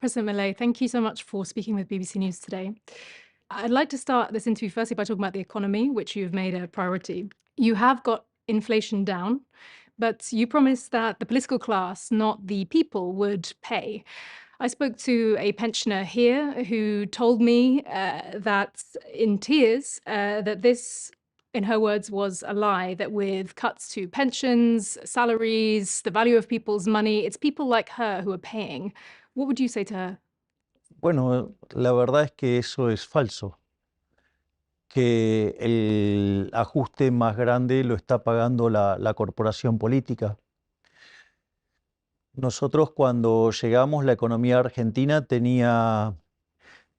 President Millet, thank you so much for speaking with BBC News today. I'd like to start this interview firstly by talking about the economy, which you've made a priority. You have got inflation down, but you promised that the political class, not the people, would pay. I spoke to a pensioner here who told me that in tears that this, in her words, was a lie, that with cuts to pensions, salaries, the value of people's money, it's people like her who are paying. What would you say to her? Bueno, la verdad es que eso es falso, que el ajuste más grande lo está pagando la corporación política. Nosotros cuando llegamos, la economía argentina tenía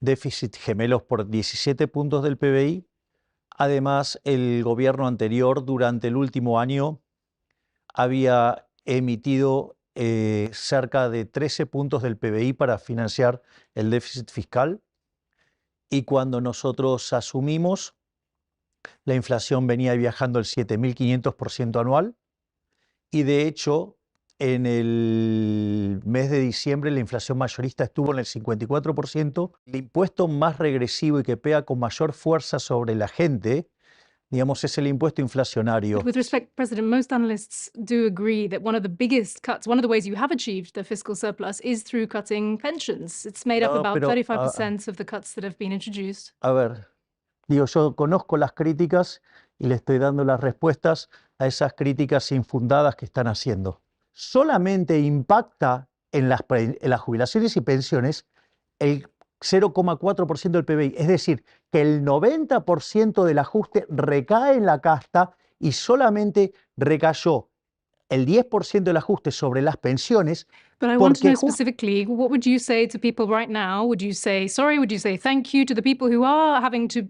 déficit gemelos por 17 puntos del PBI. Además, el gobierno anterior, durante el último año, había emitido cerca de 13 puntos del PBI para financiar el déficit fiscal. Y cuando nosotros asumimos, la inflación venía viajando el 7.500% anual. Y de hecho, en el mes de diciembre la inflación mayorista estuvo en el 54%. El impuesto más regresivo y que pega con mayor fuerza sobre la gente, digamos, es el impuesto inflacionario. But with respect, President, most analysts do agree that one of the biggest cuts, one of the ways you have achieved the fiscal surplus is through cutting pensions. It's made up No, about pero, 35% of the cuts that have been introduced. A ver, digo, yo conozco las críticas y le estoy dando las respuestas a esas críticas infundadas que están haciendo. Solamente impacta en las jubilaciones y pensiones el 0,4% del PBI. Es decir, que el 90% del ajuste recae en la casta y solamente recayó el 10% del ajuste sobre las pensiones. But I want to know specifically, what would you say to people right now? Would you say sorry? Would you say thank you to the people who are having to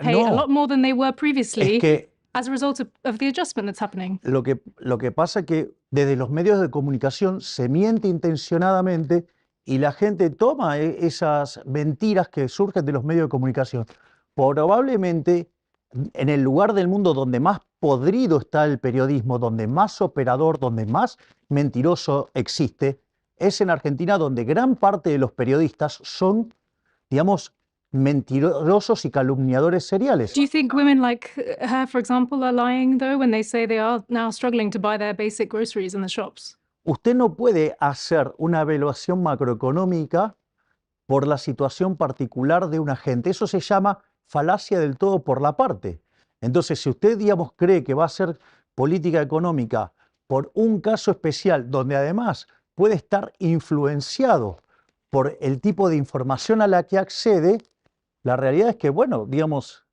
pay a lot more than they were previously as a result of the adjustment that's happening? Lo que pasa es que desde los medios de comunicación se miente intencionadamente y la gente toma esas mentiras que surgen de los medios de comunicación. Probablemente en el lugar del mundo donde más podrido está el periodismo, donde más operador, donde más mentiroso existe, es en Argentina, donde gran parte de los periodistas son, digamos, mentirosos y calumniadores seriales. Do you think women like her, for example, are lying, though, when they say they are now struggling to buy their basic groceries in the shops? Usted no puede hacer una evaluación macroeconómica por la situación particular de una gente. Eso se llama falacia del todo por la parte. Entonces, si usted, digamos, cree que va a hacer política económica por un caso especial, donde además puede estar influenciado por el tipo de información a la que accede, la realidad es que, bueno, digamos,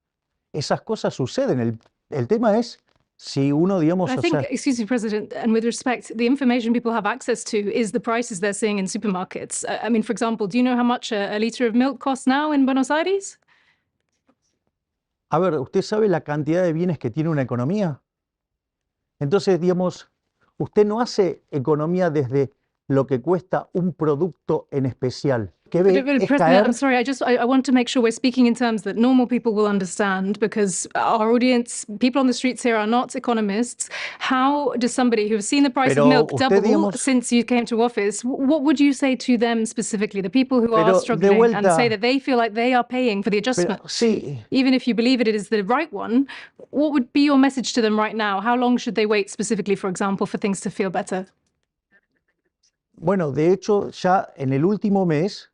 esas cosas suceden. El tema es si uno, digamos... I think, excuse me, President, and with respect, the information people have access to is the prices they're seeing in supermarkets. I mean, for example, do you know how much a liter of milk costs now in Buenos Aires? A ver, ¿usted sabe la cantidad de bienes que tiene una economía? Entonces, digamos, usted no hace economía desde lo que cuesta un producto en especial. President, I'm sorry, I want to make sure we're speaking in terms that normal people will understand, because our audience, people on the streets here are not economists. How does somebody who has seen the price of milk double since you came to office, what would you say to them specifically, the people who are struggling and say that they feel like they are paying for the adjustment? Even if you believe it is the right one, what would be your message to them right now? How long should they wait specifically, for example, for things to feel better? Bueno, de hecho, ya en el último mes,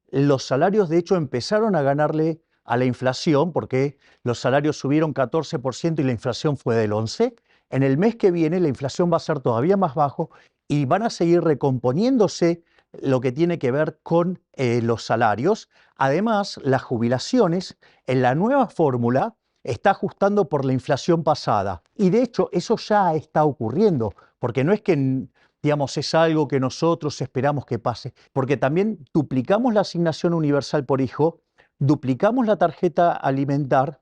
los salarios de hecho empezaron a ganarle a la inflación, porque los salarios subieron 14% y la inflación fue del 11%. En el mes que viene la inflación va a ser todavía más bajo y van a seguir recomponiéndose lo que tiene que ver con los salarios. Además, las jubilaciones en la nueva fórmula está ajustando por la inflación pasada. Y de hecho eso ya está ocurriendo, porque no es que, digamos, es algo que nosotros esperamos que pase, porque también duplicamos la asignación universal por hijo, duplicamos la tarjeta alimentar,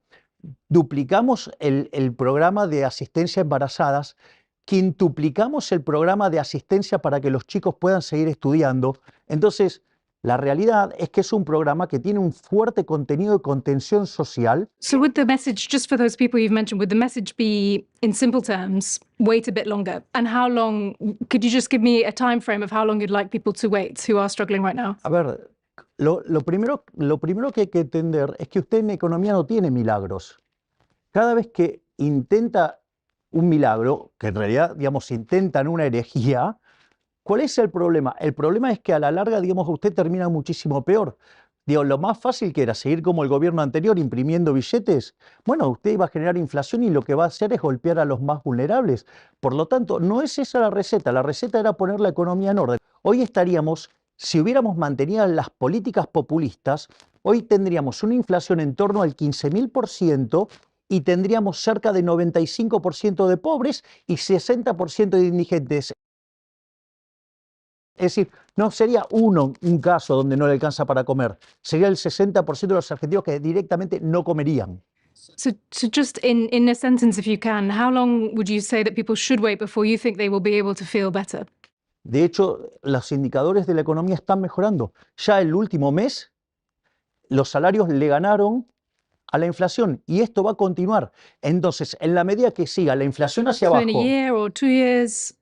duplicamos el programa de asistencia a embarazadas, quintuplicamos el programa de asistencia para que los chicos puedan seguir estudiando. Entonces, La realidad es que es un programa que tiene un fuerte contenido de contención social. So would the message, just for those people you've mentioned, would the message be, in simple terms, wait a bit longer? And how long, could you just give me a time frame of how long you'd like people to wait who are struggling right now? A ver, lo primero que hay que entender es que usted en economía no tiene milagros. Cada vez que intenta un milagro, que en realidad, digamos, intentan una herejía, ¿cuál es el problema? El problema es que a la larga, digamos, usted termina muchísimo peor. Digo, lo más fácil que era seguir como el gobierno anterior imprimiendo billetes, bueno, usted iba a generar inflación y lo que va a hacer es golpear a los más vulnerables. Por lo tanto, no es esa la receta era poner la economía en orden. Hoy estaríamos, si hubiéramos mantenido las políticas populistas, hoy tendríamos una inflación en torno al 15.000% y tendríamos cerca de 95% de pobres y 60% de indigentes. Es decir, no sería un caso donde no le alcanza para comer, sería el 60% de los argentinos que directamente no comerían. So just in a sentence, if you can, how long would you say that people should wait before you think they will be able to feel better? De hecho, los indicadores de la economía están mejorando. Ya el último mes, los salarios le ganaron a la inflación y esto va a continuar. Entonces, en la medida que siga la inflación hacia So in a abajo, year or 2 years?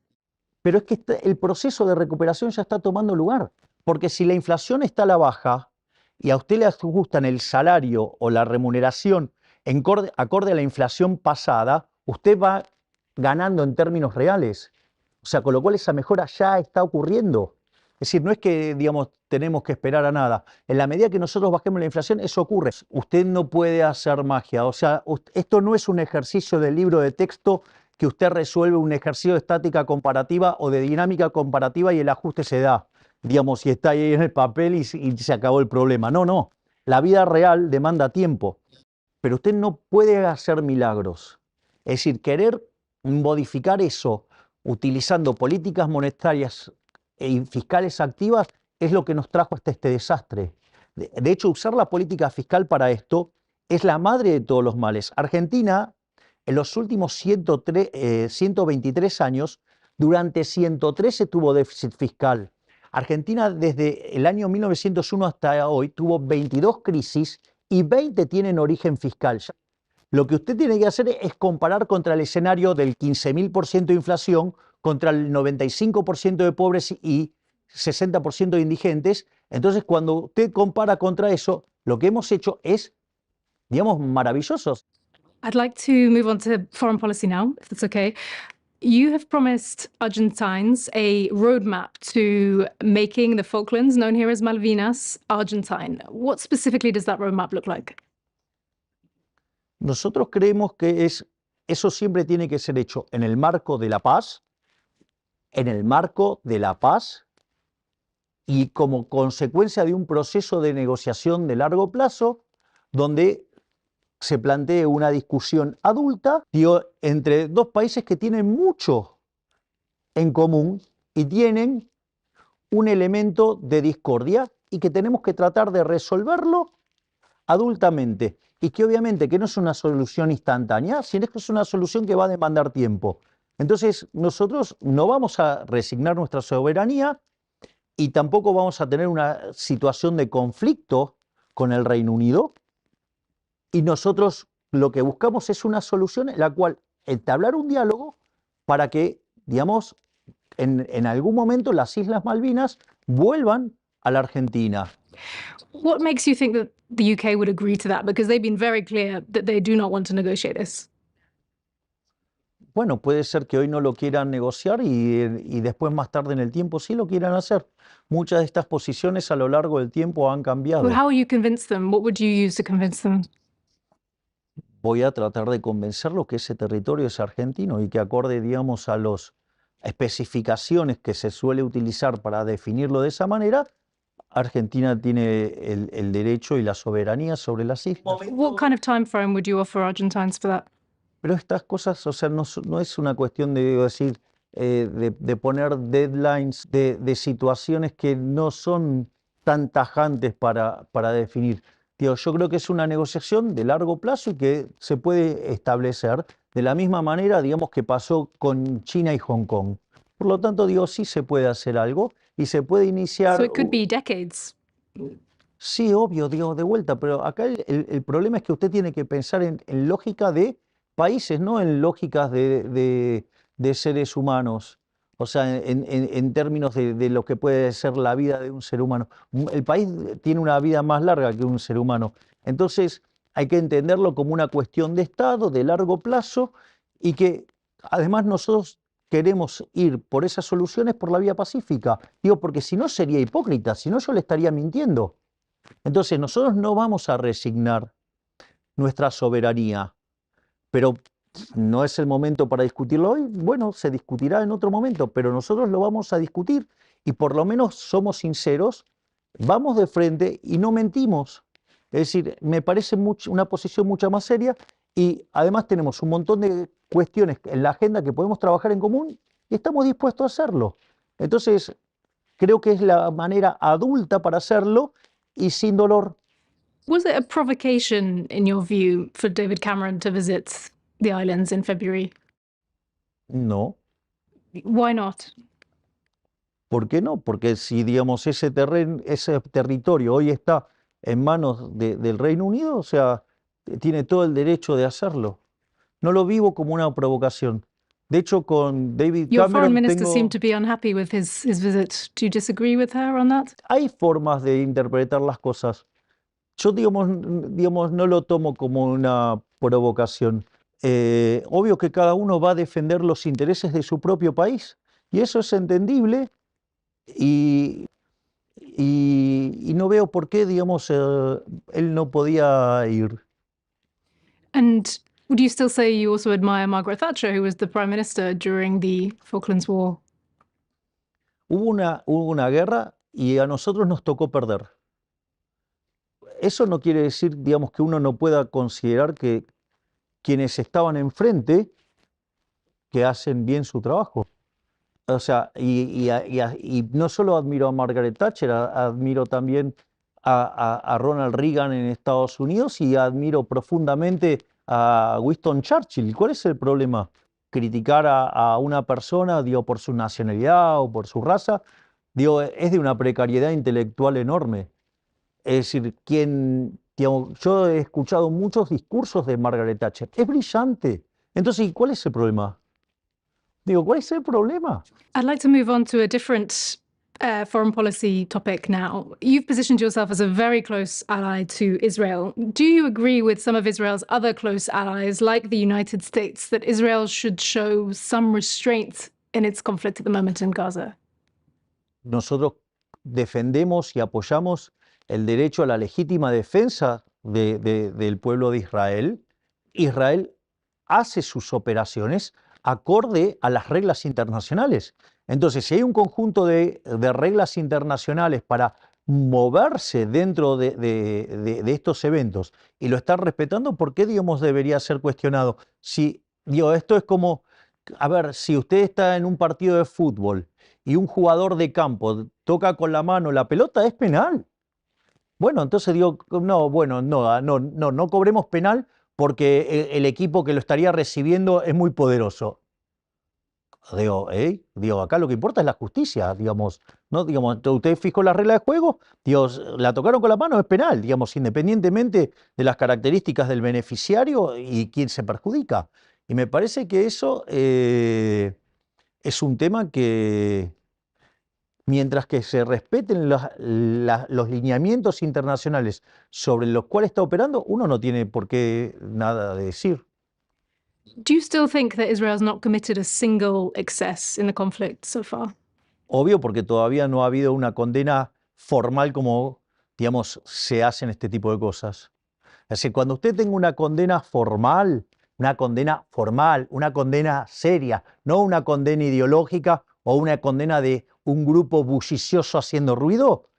pero es que el proceso de recuperación ya está tomando lugar, porque si la inflación está a la baja y a usted le ajustan el salario o la remuneración acorde a la inflación pasada, usted va ganando en términos reales. O sea, con lo cual esa mejora ya está ocurriendo. Es decir, no es que, digamos, tenemos que esperar a nada. En la medida que nosotros bajemos la inflación, eso ocurre. Usted no puede hacer magia. O sea, esto no es un ejercicio del libro de texto que usted resuelve un ejercicio de estática comparativa o de dinámica comparativa y el ajuste se da, digamos, y está ahí en el papel y se acabó el problema. No, no. La vida real demanda tiempo, pero usted no puede hacer milagros. Es decir, querer modificar eso utilizando políticas monetarias y fiscales activas es lo que nos trajo hasta este desastre. De hecho, usar la política fiscal para esto es la madre de todos los males. Argentina, en los últimos 123 años, durante 113 tuvo déficit fiscal. Argentina, desde el año 1901 hasta hoy, tuvo 22 crisis y 20 tienen origen fiscal. Lo que usted tiene que hacer es comparar contra el escenario del 15.000% de inflación, contra el 95% de pobres y 60% de indigentes. Entonces, cuando usted compara contra eso, lo que hemos hecho es, digamos, maravilloso. I'd like to move on to foreign policy now, if that's okay. You have promised Argentines a roadmap to making the Falklands, known here as Malvinas, Argentine. What specifically does that roadmap look like? Nosotros creemos que eso siempre tiene que ser hecho en el marco de la paz, y como consecuencia de un proceso de negociación de largo plazo, donde se plantee una discusión adulta, entre dos países que tienen mucho en común y tienen un elemento de discordia y que tenemos que tratar de resolverlo adultamente. Y que obviamente que no es una solución instantánea, sino que es una solución que va a demandar tiempo. Entonces, nosotros no vamos a resignar nuestra soberanía y tampoco vamos a tener una situación de conflicto con el Reino Unido. Y nosotros lo que buscamos es una solución en la cual entablar un diálogo para que, digamos, en algún momento las Islas Malvinas vuelvan a la Argentina. What makes you think that the UK would agree to that? Because they've been very clear that they do not want to negotiate this. Bueno, puede ser que hoy no lo quieran negociar y después más tarde en el tiempo sí lo quieran hacer. Muchas de estas posiciones a lo largo del tiempo han cambiado. But how will you convince them? What would you use to convince them? Voy a tratar de convencerlos que ese territorio es argentino y que acorde, digamos, a las especificaciones que se suele utilizar para definirlo de esa manera, Argentina tiene el derecho y la soberanía sobre las islas. What kind of time frame would you offer Argentines for that? Pero estas cosas, o sea, no es una cuestión de decir, de poner deadlines de situaciones que no son tan tajantes para definir. Yo creo que es una negociación de largo plazo y que se puede establecer de la misma manera, digamos, que pasó con China y Hong Kong. Por lo tanto, sí se puede hacer algo y se puede iniciar. So it could be decades. Sí, obvio, digo, de vuelta, pero acá el problema es que usted tiene que pensar en lógica de países, no en lógicas de seres humanos. O sea, en términos de lo que puede ser la vida de un ser humano. El país tiene una vida más larga que un ser humano. Entonces, hay que entenderlo como una cuestión de Estado, de largo plazo, y que además nosotros queremos ir por esas soluciones por la vía pacífica. Digo, porque si no sería hipócrita, si no yo le estaría mintiendo. Entonces, nosotros no vamos a resignar nuestra soberanía, pero no es el momento para discutirlo hoy. Bueno, se discutirá en otro momento, pero nosotros lo vamos a discutir y por lo menos somos sinceros, vamos de frente y no mentimos. Es decir, me parece una posición mucho más seria y además tenemos un montón de cuestiones en la agenda que podemos trabajar en común y estamos dispuestos a hacerlo. Entonces, creo que es la manera adulta para hacerlo y sin dolor. Was it a provocation, in your view, for David Cameron to visit the islands in February? No. Why not? ¿Por qué no? Porque si, digamos, ese territorio hoy está en manos del Reino Unido, o sea, tiene todo el derecho de hacerlo. No lo vivo como una provocación. De hecho, con David Your foreign Cameron minister seemed to tengo... be unhappy with his visit. Do you disagree with her on that? Hay formas de interpretar las cosas. Yo, digamos, no lo tomo como una provocación. Obvio que cada uno va a defender los intereses de su propio país y eso es entendible y, y no veo por qué, digamos, él no podía ir. And would you still say you also admire Margaret Thatcher, who was the prime minister during the Falklands War? Hubo una guerra y a nosotros nos tocó perder. Eso no quiere decir, digamos, que uno no pueda considerar que quienes estaban enfrente que hacen bien su trabajo. O sea, y no solo admiro a Margaret Thatcher, admiro también a Ronald Reagan en Estados Unidos y admiro profundamente a Winston Churchill. ¿Cuál es el problema? Criticar a una persona, digo, por su nacionalidad o por su raza, digo, es de una precariedad intelectual enorme. Es decir, digamos, yo he escuchado muchos discursos de Margaret Thatcher. Es brillante. Entonces, ¿y cuál es el problema? Digo, ¿cuál es el problema? I'd like to move on to a different foreign policy topic now. You've positioned yourself as a very close ally to Israel. Do you agree with some of Israel's other close allies, like the United States, that Israel should show some restraint in its conflict at the moment in Gaza? Nosotros defendemos y apoyamos el derecho a la legítima defensa del pueblo de Israel. Israel hace sus operaciones acorde a las reglas internacionales. Entonces, si hay un conjunto de reglas internacionales para moverse dentro de estos eventos y lo están respetando, ¿por qué, digamos, debería ser cuestionado? Si, digo, esto es como, a ver, si usted está en un partido de fútbol y un jugador de campo toca con la mano la pelota, es penal. Bueno, entonces digo, no, bueno, no cobremos penal porque el equipo que lo estaría recibiendo es muy poderoso. Digo, acá lo que importa es la justicia, digamos, ¿no? Digamos, usted fijó la regla de juego, Dios, la tocaron con la mano, es penal, digamos, independientemente de las características del beneficiario y quién se perjudica. Y me parece que eso es un tema que, mientras que se respeten los lineamientos internacionales sobre los cuales está operando, uno no tiene por qué nada de decir. Do you still think that Israel's not committed a single excess in the conflict so far? Obvio, porque todavía no ha habido una condena formal como, digamos, se hacen este tipo de cosas. Es decir, cuando usted tenga una condena formal, una condena seria, no una condena ideológica o una condena de un grupo bullicioso haciendo ruido,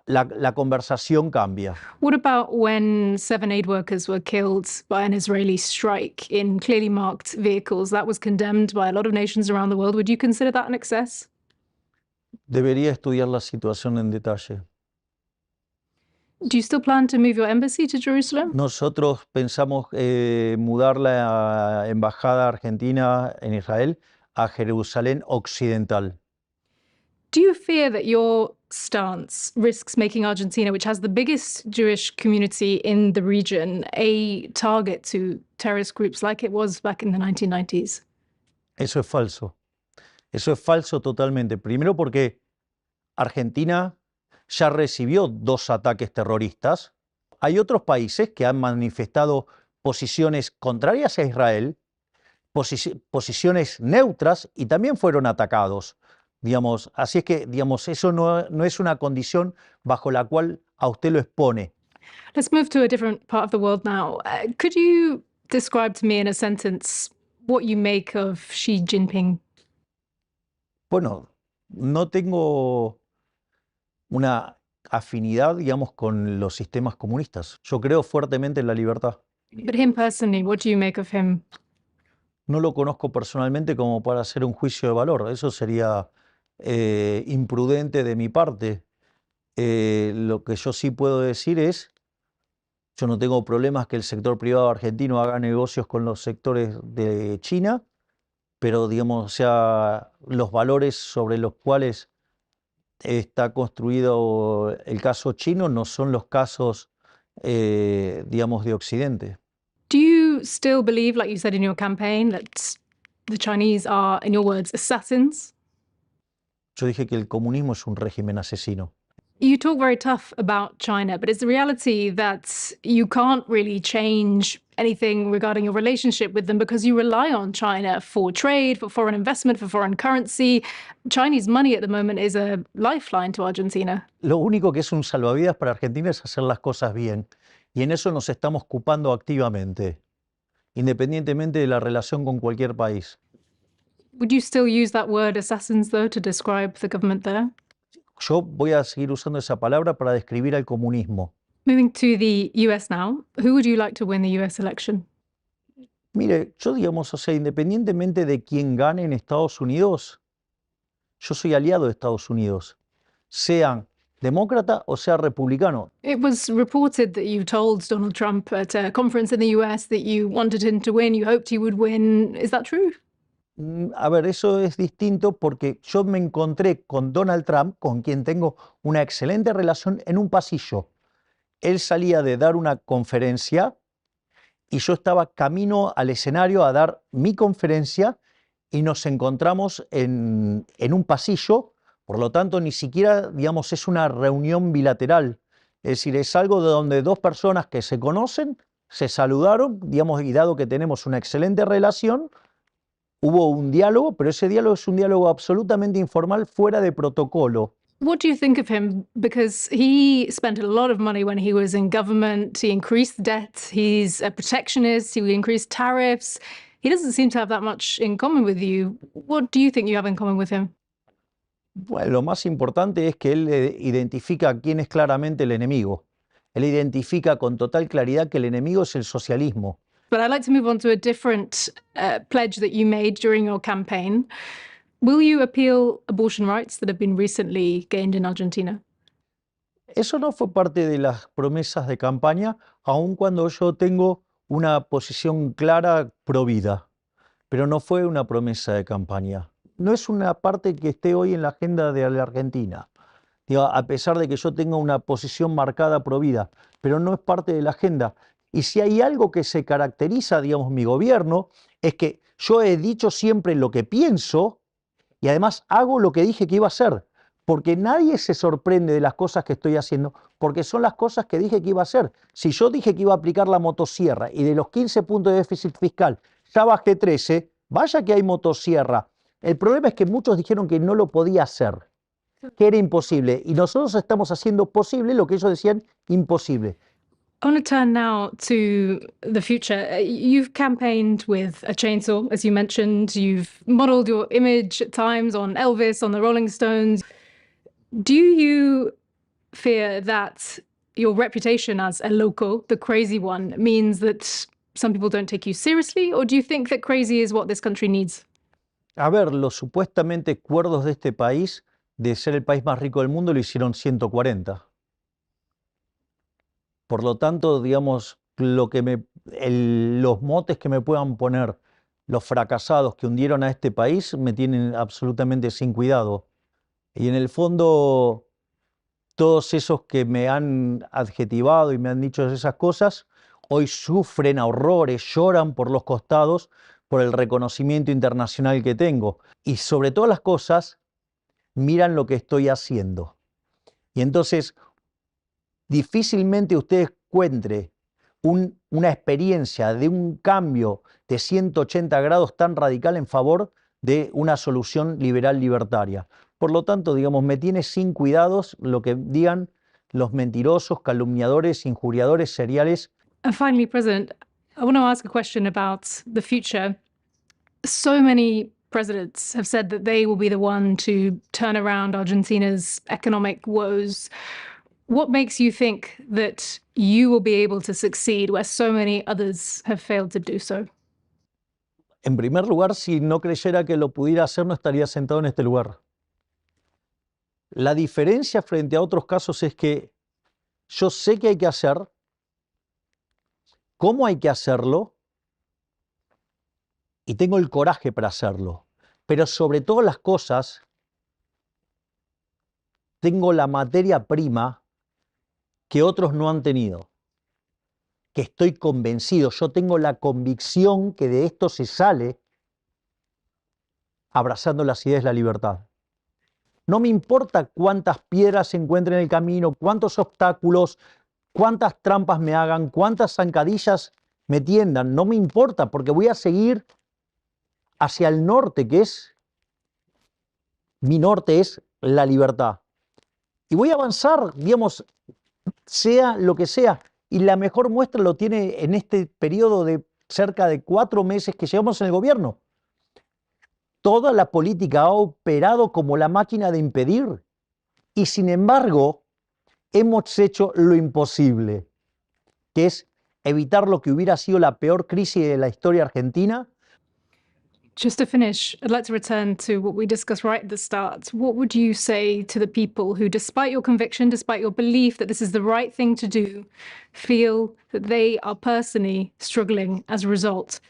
la conversación cambia. What about when 7 aid workers were killed by an Israeli strike in clearly marked vehicles? That was condemned by a lot of nations around the world. Would you consider that an excess? Debería estudiar la situación en detalle. Do you still plan to move your embassy to Jerusalem? Nosotros pensamos mudar la embajada argentina en Israel a Jerusalén Occidental. Do you fear that your stance risks making Argentina, which has the biggest Jewish community in the region, a target to terrorist groups like it was back in the 1990s? Eso es falso. Eso es falso totalmente. Primero porque Argentina ya recibió 2 ataques terroristas. Hay otros países que han manifestado posiciones contrarias a Israel, posiciones neutras y también fueron atacados. Digamos, así es que, digamos, eso no es una condición bajo la cual a usted lo expone. Let's move to a different part of the world now. Could you describe to me in a sentence what you make of Xi Jinping? Bueno, no tengo una afinidad, digamos, con los sistemas comunistas. Yo creo fuertemente en la libertad. But him personally, what do you make of him? No lo conozco personalmente como para hacer un juicio de valor. Eso sería imprudente de mi parte. Lo que yo sí puedo decir es, yo no tengo problemas que el sector privado argentino haga negocios con los sectores de China, pero digamos, o sea, los valores sobre los cuales está construido el caso chino no son los casos, digamos, de Occidente. Do you still believe, like you said in your campaign, that the Chinese are, in your words, assassins? Yo dije que el comunismo es un régimen asesino. You talk very tough about China, but it's the reality that you can't really change anything regarding your relationship with them because you rely on China for trade, for foreign investment, for foreign currency. Chinese money at the moment is a lifeline to Argentina. Lo único que es un salvavidas para Argentina es hacer las cosas bien. Y en eso nos estamos ocupando activamente, independientemente de la relación con cualquier país. Would you still use that word assassins, though, to describe the government there? Yo voy a seguir usando esa palabra para describir al comunismo. Moving to the US now, who would you like to win the US election? Mire, yo digamos, o sea, independientemente de quién gane en Estados Unidos, yo soy aliado de Estados Unidos, sean demócrata o sea republicano. It was reported that you told Donald Trump at a conference in the US that you wanted him to win, you hoped he would win. Is that true? A ver, eso es distinto porque yo me encontré con Donald Trump, con quien tengo una excelente relación, en un pasillo. Él salía de dar una conferencia y yo estaba camino al escenario a dar mi conferencia y nos encontramos en un pasillo, por lo tanto ni siquiera, digamos, es una reunión bilateral. Es decir, es algo de donde 2 personas que se conocen se saludaron, digamos, y dado que tenemos una excelente relación, hubo un diálogo, pero ese diálogo es un diálogo absolutamente informal, fuera de protocolo. What do you think of him? Because he spent a lot of money when he was in government. He increased debt. He's a protectionist. He increased tariffs. He doesn't seem to have that much in common with you. What do you think you have in common with him? Bueno, lo más importante es que él identifica a quién es claramente el enemigo. Él identifica con total claridad que el enemigo es el socialismo. But I'd like to move on to a different pledge that you made during your campaign. Will you appeal abortion rights that have been recently gained in Argentina? Eso no fue parte de las promesas de campaña, aun cuando yo tengo una posición clara pro vida, pero no fue una promesa de campaña. No es una parte que esté hoy en la agenda de la Argentina, digo, a pesar de que yo tenga una posición marcada pro vida, pero no es parte de la agenda. Y si hay algo que se caracteriza, digamos, mi gobierno, es que yo he dicho siempre lo que pienso y además hago lo que dije que iba a hacer, porque nadie se sorprende de las cosas que estoy haciendo, porque son las cosas que dije que iba a hacer. Si yo dije que iba a aplicar la motosierra y de los 15 puntos de déficit fiscal ya bajé 13, vaya que hay motosierra. El problema es que muchos dijeron que no lo podía hacer, que era imposible, y nosotros estamos haciendo posible lo que ellos decían imposible. I want to turn now to the future. You've campaigned with a chainsaw, as you mentioned. You've modeled your image at times on Elvis, on the Rolling Stones. Do you fear that your reputation as a local, the crazy one, means that some people don't take you seriously? Or do you think that crazy is what this country needs? A ver, los supuestamente cuerdos de este país, de ser el país más rico del mundo, lo hicieron 140. Por lo tanto, digamos, los motes que me puedan poner los fracasados que hundieron a este país me tienen absolutamente sin cuidado. Y en el fondo, todos esos que me han adjetivado y me han dicho esas cosas, hoy sufren a horrores, lloran por los costados por el reconocimiento internacional que tengo. Y sobre todas las cosas, miran lo que estoy haciendo. Y entonces, difícilmente usted encuentre una experiencia de un cambio de 180 grados tan radical en favor de una solución liberal libertaria. Por lo tanto, digamos, me tiene sin cuidados lo que digan los mentirosos, calumniadores, injuriadores seriales. And finally, President, I want to ask a question about the future. So many presidents have said that they will be the one to turn around Argentina's economic woes. What makes you think that you will be able to succeed where so many others have failed to do so? En primer lugar, si no creyera que lo pudiera hacer, no estaría sentado en este lugar. La diferencia frente a otros casos es que yo sé qué hay que hacer, cómo hay que hacerlo, y tengo el coraje para hacerlo. Pero sobre todas las cosas, tengo la materia prima que otros no han tenido, que estoy convencido, yo tengo la convicción que de esto se sale abrazando las ideas de la libertad. No me importa cuántas piedras se encuentren en el camino, cuántos obstáculos, cuántas trampas me hagan, cuántas zancadillas me tiendan, no me importa porque voy a seguir hacia el norte, que es, mi norte es la libertad. Y voy a avanzar, digamos, sea lo que sea. Y la mejor muestra lo tiene en este periodo de cerca de 4 meses que llevamos en el gobierno. Toda la política ha operado como la máquina de impedir. Y sin embargo, hemos hecho lo imposible, que es evitar lo que hubiera sido la peor crisis de la historia argentina. Just to finish, I'd like to return to what we discussed right at the start. What would you say to the people who, despite your conviction, despite your belief that this is the right thing to do, feel that they are personally struggling as a result?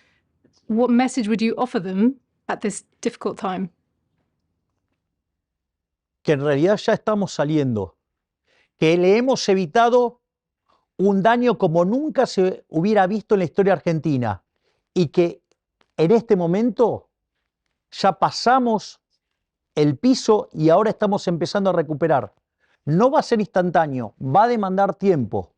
What message would you offer them at this difficult time? Que en realidad ya estamos saliendo, que le hemos evitado un daño como nunca se hubiera visto en la historia argentina y que en este momento ya pasamos el piso y ahora estamos empezando a recuperar. No va a ser instantáneo, va a demandar tiempo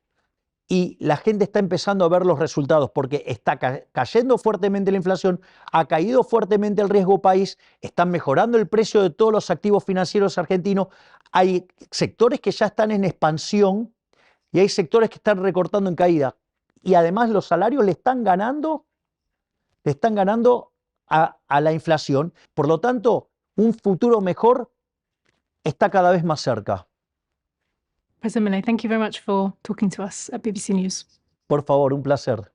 y la gente está empezando a ver los resultados porque está cayendo fuertemente la inflación, ha caído fuertemente el riesgo país, están mejorando el precio de todos los activos financieros argentinos, hay sectores que ya están en expansión y hay sectores que están recortando en caída. Y además los salarios le están ganando a la inflación. Por lo tanto, un futuro mejor está cada vez más cerca. President Milei, thank you very much for talking to us at BBC News. Por favor, un placer.